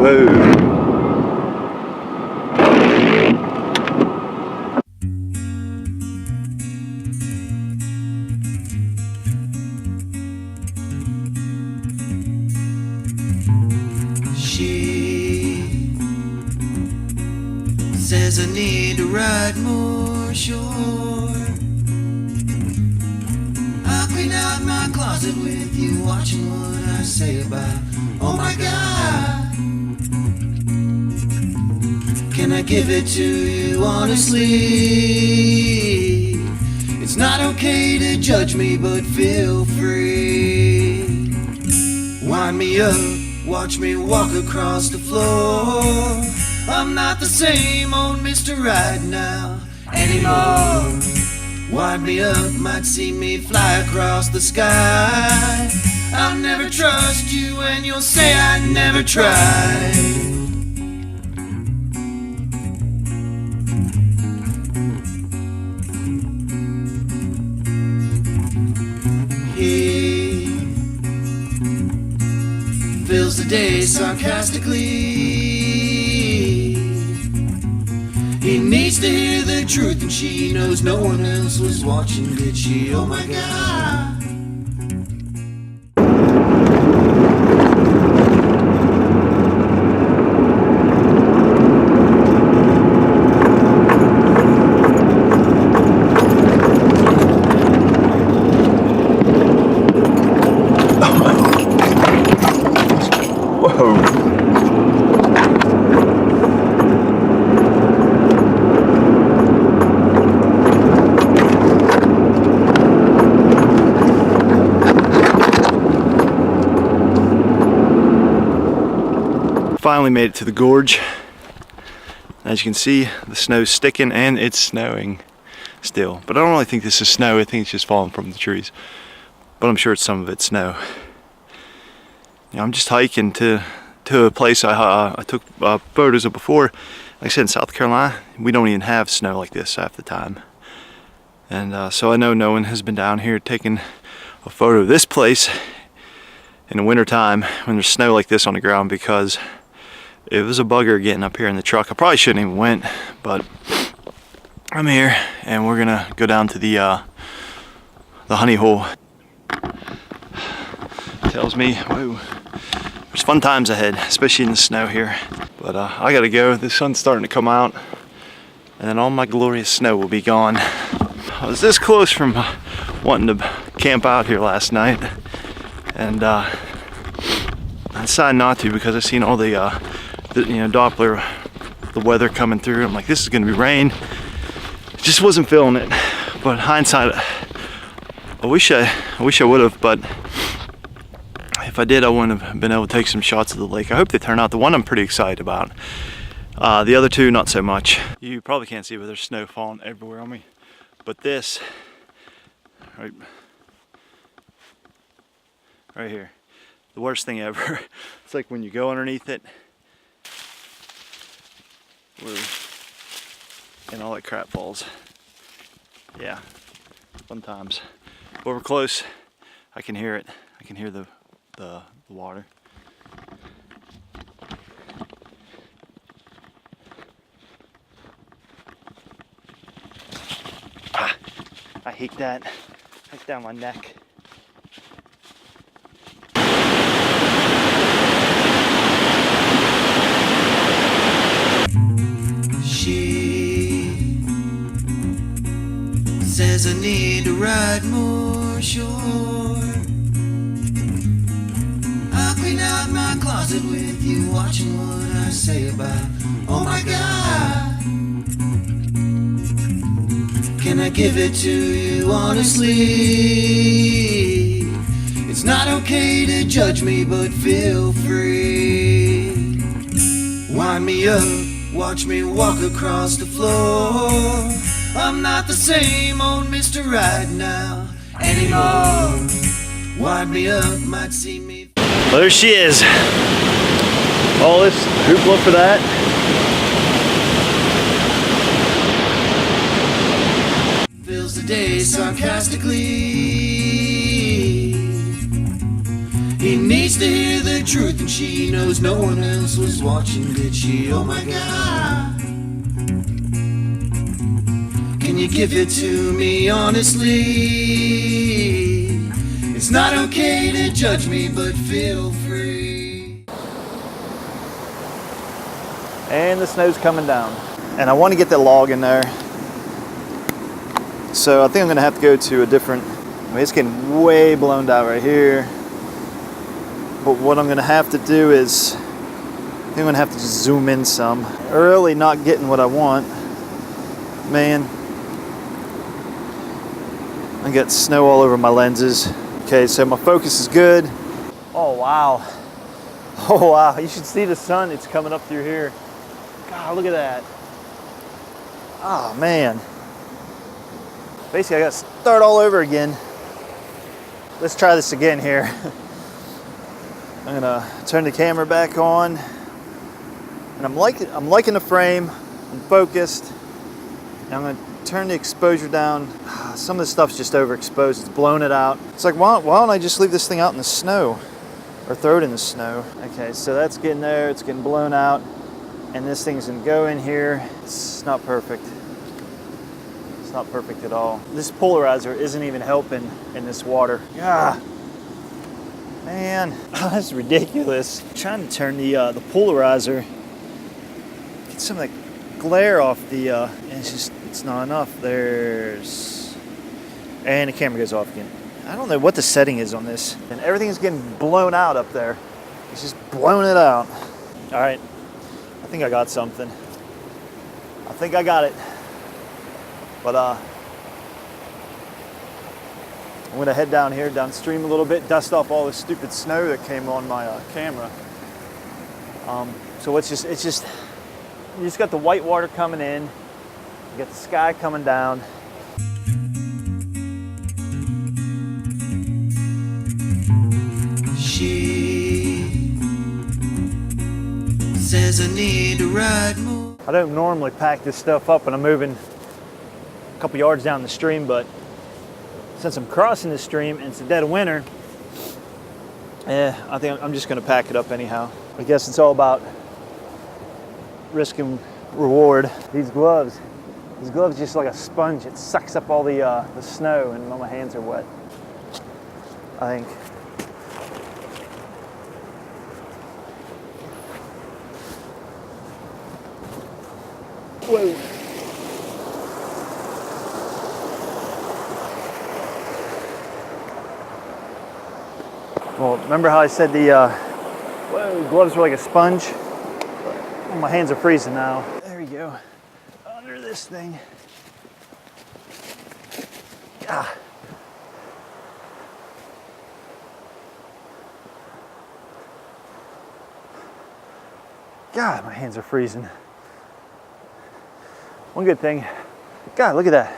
Whoa. She says I need to ride more shore. I'll clean out my closet with you, watching what I say about, oh my God, can I give it to you honestly? It's not okay to judge me, but feel free. Wind me up, watch me walk across the floor. I'm not the same old Mr. Right Now anymore. Wind me up, might see me fly across the sky. I'll never trust you and you'll say I never tried. He fills the day sarcastically. He needs to hear the truth, and she knows no one else was watching, did she? Oh my God. Whoa. Finally made it to the gorge. As you can see, the snow's sticking and it's snowing still. But I don't really think this is snow. I think it's just falling from the trees. But I'm sure it's some of it's snow. Yeah, I'm just hiking to a place I took photos of before. Like I said, in South Carolina, we don't even have snow like this half the time. And so I know no one has been down here taking a photo of this place in the winter time when there's snow like this on the ground, because it was a bugger getting up here in the truck. I probably shouldn't even went, but I'm here and we're gonna go down to the honey hole. Tells me, whoa, there's fun times ahead, especially in the snow here. But I gotta go. The sun's starting to come out, and then all my glorious snow will be gone. I was this close from wanting to camp out here last night, and I decided not to because I seen all the Doppler, the weather coming through. I'm like, this is gonna be rain. Just wasn't feeling it. But hindsight, I wish I would have. But if I did, I wouldn't have been able to take some shots of the lake. I hope they turn out. The one I'm pretty excited about. The other two, not so much. You probably can't see, but there's snow falling everywhere on me. But this, right here, the worst thing ever. It's like when you go underneath it, and all that crap falls. Yeah, fun times. But we're close. I can hear it. I can hear the water. I hate that. It's down my neck. She says I need to ride more shore. I'll clean out my closet with you, watching what I say about, oh my God, can I give it to you honestly? It's not okay to judge me, but feel free. Wind me up, watch me walk across the floor. I'm not the same old Mr. Right Now anymore. Wind me up, might see me. Well, there she is. All this hoopla for that. Fills the day sarcastically. He needs to hear the truth, and she knows no one else was watching, did she? Oh my God. Can you give it to me honestly? It's not okay to judge me, but feel free. And the snow's coming down. And I want to get that log in there. So I think I'm going to have to go to a different, I mean, it's getting way blown out right here. But what I'm going to have to do is, I think I'm going to have to just zoom in some. Early not getting what I want. Man. I got snow all over my lenses. Okay, so my focus is good. Oh, wow. Oh, wow. You should see the sun. It's coming up through here. God, look at that. Oh, man. Basically, I got to start all over again. Let's try this again here. I'm gonna turn the camera back on, and I'm liking the frame. I'm focused. And I'm gonna turn the exposure down. Some of the stuff's just overexposed. It's blown it out. It's like, why don't I just leave this thing out in the snow, or throw it in the snow? Okay, so that's getting there. It's getting blown out, and this thing's gonna go in here. It's not perfect. It's not perfect at all. This polarizer isn't even helping in this water. Yeah. Man, that's ridiculous. I'm trying to turn the polarizer, get some of that glare off the, and it's not enough. And the camera goes off again. I don't know what the setting is on this. And everything's getting blown out up there. It's just blowing it out. All right, I think I got something. I think I got it. But I'm gonna head down here, downstream a little bit, dust off all the stupid snow that came on my camera. So it's just, you just got the white water coming in, you got the sky coming down. She says I need to ride more. I don't normally pack this stuff up when I'm moving a couple yards down the stream, but since I'm crossing the stream and it's the dead of winter, I think I'm just going to pack it up anyhow. I guess it's all about risk and reward. These gloves just like a sponge. It sucks up all the snow, and all my hands are wet, I think. Whoa. Well, remember how I said the gloves were like a sponge? Oh, my hands are freezing now. There you go. Under this thing. Ah. God, my hands are freezing. One good thing, God, look at that.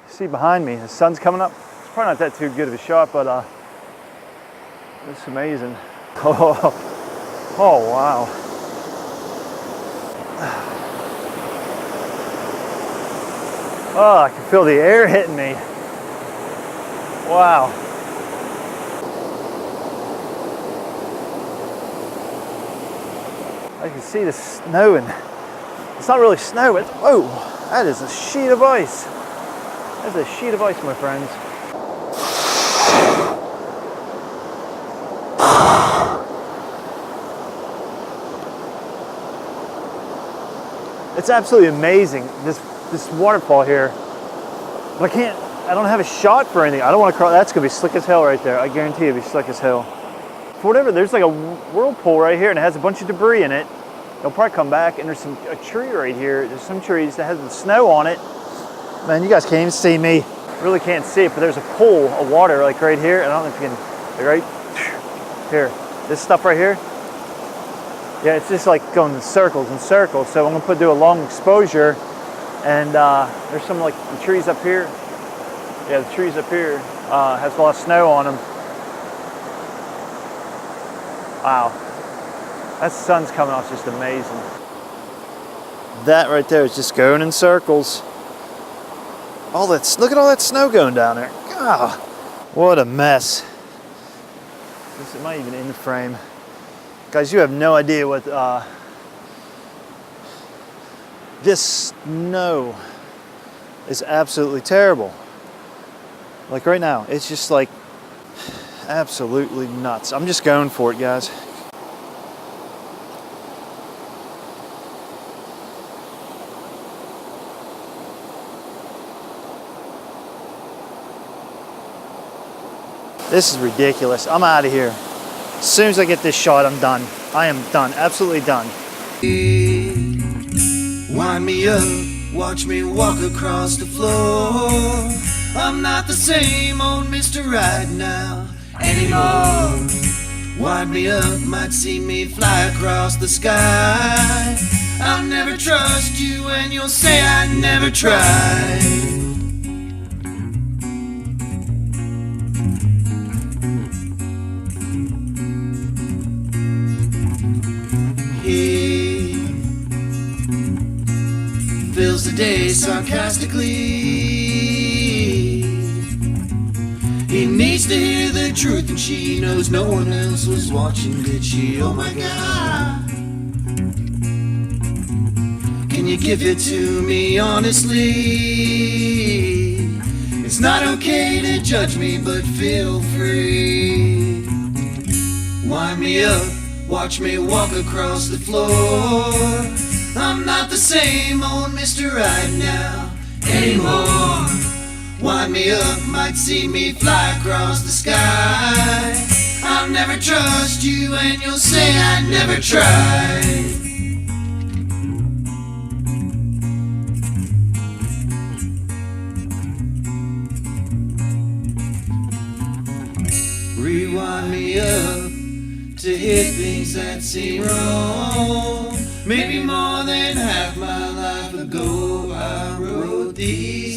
See behind me, the sun's coming up. It's probably not that too good of a shot, but it's amazing. Oh wow. Oh, I can feel the air hitting me. Wow. I can see the snow, and it's not really snow, it's, whoa, that is a sheet of ice. That's a sheet of ice, my friends. It's absolutely amazing, this waterfall here. But I don't have a shot for anything. I don't want to cross. That's gonna be slick as hell right there. I guarantee it'll be slick as hell. For whatever, there's like a whirlpool right here, and it has a bunch of debris in it. It'll probably come back, and there's a tree right here. There's some trees that has the snow on it. Man, you guys can't even see me. Really can't see it, but there's a pool of water like right here. I don't know if you can, right here. This stuff right here. Yeah, it's just like going in circles and circles. So I'm gonna do a long exposure, and there's some like the trees up here. Yeah, the trees up here has a lot of snow on them. Wow, that sun's coming off, just amazing. That right there is just going in circles. Look at all that snow going down there. God, what a mess. This might even in the frame. Guys, you have no idea what this snow is absolutely terrible. Like right now, it's just like absolutely nuts. I'm just going for it, guys. This is ridiculous. I'm out of here. As soon as I get this shot, I'm done. I am done, absolutely done. Wind me up, watch me walk across the floor. I'm not the same old Mr. Right now anymore. Wind me up, might see me fly across the sky. I'll never trust you and you'll say I never tried. He fills the day sarcastically. He needs to hear the truth and she knows no one else was watching, did she? Oh my God. Can you give it to me honestly? It's not okay to judge me, but feel free. Wind me up, watch me walk across the floor. I'm not the same old Mr. Right now anymore. Wind me up, might see me fly across the sky. I'll never trust you and you'll say I never tried. Rewind me up to hear things that seem wrong. Maybe more than half my life ago I wrote these